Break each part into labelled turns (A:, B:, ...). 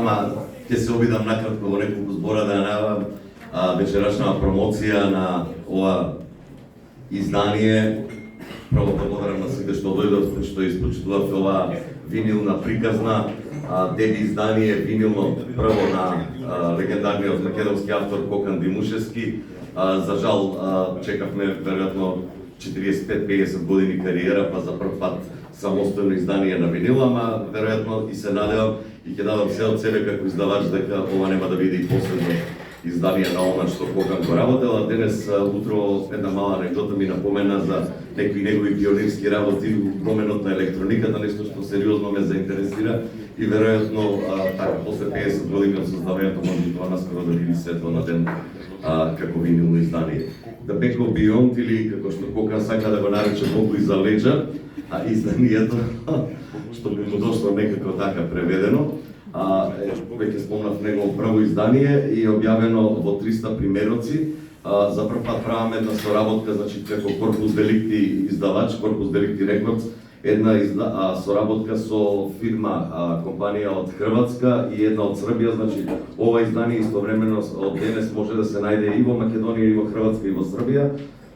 A: ама ќе се обидам накратко во неколку збора да најавам вечерашна промоција на ова издание. Прво благодарам на сите што дојдовте, што испочитувавте ова винилна приказна, деби издание винилно прво на легендарниот македонски автор Кокан Димушевски. За жал чекавме веројатно 45-50 години кариера, па за прв пат самостојно издание на винил, ама веројатно и се надевам и ќе дадам се од себе како издавач дека ова нема да биде и последно издание на она што Кокан го работел. А денес утро една мала анекдота ми напомена за некои негови пионерски работи во променот на електрониката, нешто што сериозно ме заинтересира и веројатно така после 50 години од создавањето може би тоа наскоро да види светло на ден како винилно издание. The Back of Beyond, или како што Кокан сака да го нарече Богу иза леѓа, изданието што би му дошло некако така преведено. Веќе спомнав негово прво издание и објавено во 300 примероци. За прв пат праваме една соработка, значи како Корпус Деликти издавач, Корпус Деликти Рекордс, една соработка со фирма, компанија од Хрватска и една од Србија, значи ова издание истовремено од денес може да се најде и во Македонија, и во Хрватска, и во Србија,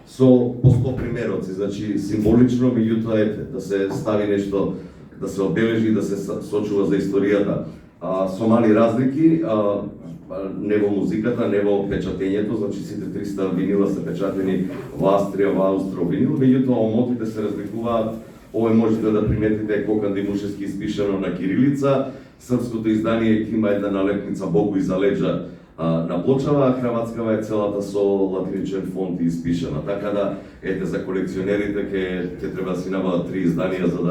A: со по 100 примероци, значи символично, меѓутоа ете, да се стави нешто, да се обележи, да се сочува за историјата. Со мали разлики, не во музиката, не во печатењето, значи сите 300 винила се печатени во Австрија, во Аустро винил, меѓутоа омотите се разликуваат. Овој можете да приметите Кокан Димушевски испишано на кирилица, српското издание има една налепница Богу иза леѓа на плочава, а хрватскава е целата со латиничен фонт испишана. Така да, ете, за колекционерите ќе треба да си набават 3 изданија за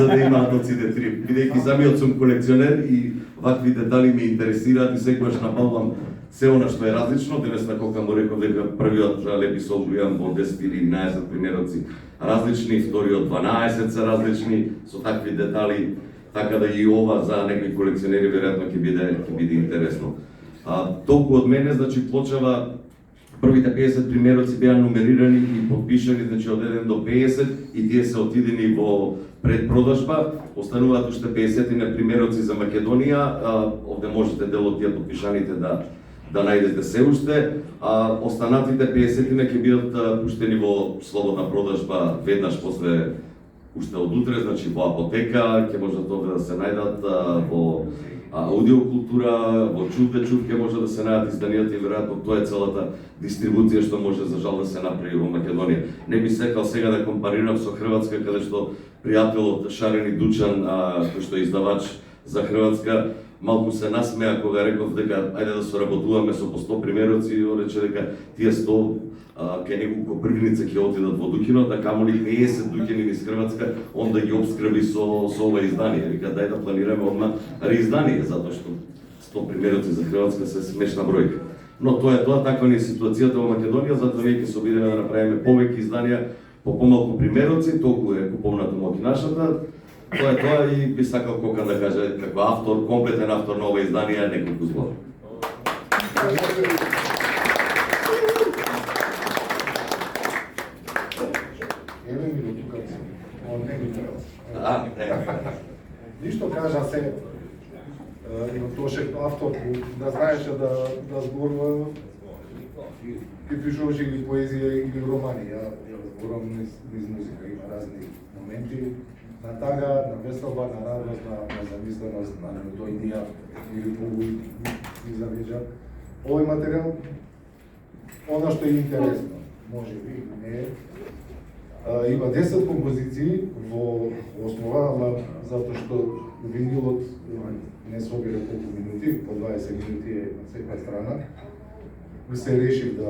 A: да имаат од сите 3. Бидејќи самиот сум колекционер и вакви детали ме интересираат и секогаш набавам се она што е различно. Денес на Кокан му реков дека првиот леписол го имам во 10 или 11 примероци различни, вториот 12 се различни, со такви детали. Така да и ова за некои колекционери веројатно ќе биде интересно. Толку од мене, значи плочава, првите 50 примероци беа нумерирани и подпишани, значи од 1 до 50 и тие се отидени во предпродажба. Остануваат уште 50 примероци за Македонија, овде можете дел од тие подпишаните да најдете се уште. Останатите 50 ќе бидат пуштени во слободна продажба веднаш после уште од утре, значи во апотека, ќе можат овде да се најдат во аудиокултура, во чув ќе може да се најдат изданијата и веројатно тоа е целата дистрибуција што може за жал да се направи во Македонија. Не би сакал сега да компарирам со Хрватска, каде што пријателот Шарени Дучан, кој што е издавач за Хрватска, малку се насмеа кога реков дека ајде да соработуваме со по 100 примероци и рече дека тие 100 кај неколку првиница ќе отидат во Дукинот, а камоли 50 Дукини низ Хрватска, он да ги обскрби со ова издание. Вика, дај да планираме одма реиздание, затоа што 100 примероци за Хрватска се смешна бројка. Но тоа е тоа, таква ни е ситуацијата во Македонија, затоа веќе се обидеме да направиме повеќе изданија по помалку примероци, толку е куповната моќ нашата. Тоа е тоа и би сакал Кокан да каже како автор, комплетен автор на ова издание, неколку збори.
B: Ништо кажа се Тошек автор да знаеше да зборува и пишуваше или поезија или романи. Ја зборувам низ музика, има разни моменти на тага, на веселба, на радост, на замисленост, на мелодија или Богу иза леѓа. Овој материјал, она што е интересно, може би не е, има 10 композиции во основа, ама затоа што винилот не собира колку минути, по 20 минути е на секоја страна, се решив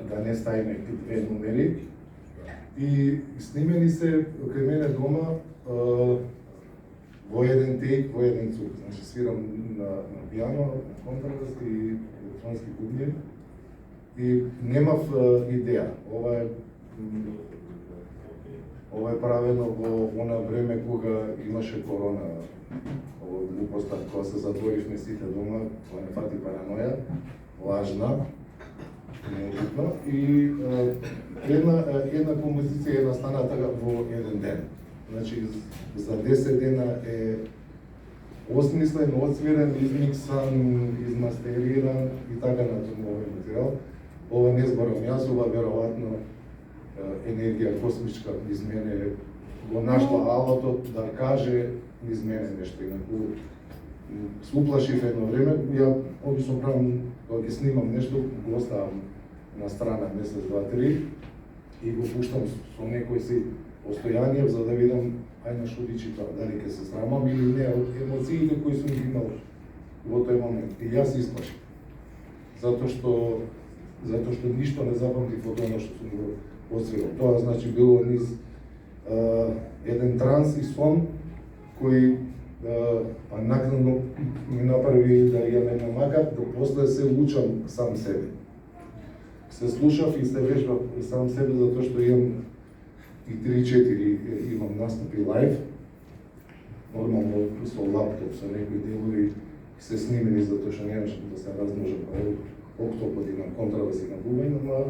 B: да не ставиме две номери и снимени се кај мене дома во еден тейк, во еден цук. Значи свирам на пијано, на контрабас и електронски бубни и немав идеја. Ова е правено во она време кога имаше корона, ова глупоста, кога се затворивме сите дома, кога не фати параноја, лажна, неубитна, и една композиција е настана така во еден ден. Значи, за 10 дена е осмислен, оцвирен, измиксан, измастериран и така натаму овој материјал. Ова не зборам јас, ова веројатно енергија космичка низ мене го нашла алатот да каже низ мене нешто. Инаку се уплашив едно време, ја обично правам, кога ги снимам нешто, го оставам на страна месец, два, три и го пуштам со некој си постојание за да видам ајде што личи тоа, дали ќе се срамам или не од емоциите кои сум ги имал во тој момент. И јас се исплашив. Затоа што ништо не запамтив од тоа што сум го освирал. Тоа значи било низ еден транс и сон кој накнадно ми направи да ја ме намака, да после се учам сам себе. Се слушав и се вежбав сам себе затоа што имам и 3-4 имам настапи лайв. Нормално со лаптоп, со некои делови се снимени затоа што немаше да се размножат октопод и на контрабас и на бубен, ама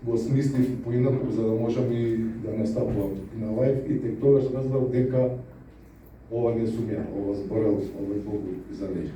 B: го смислив поинаку за да можам и да настапувам и на лайв и тек тогаш разбрав дека ова не сум ја, ова зборел овој Богу за неја.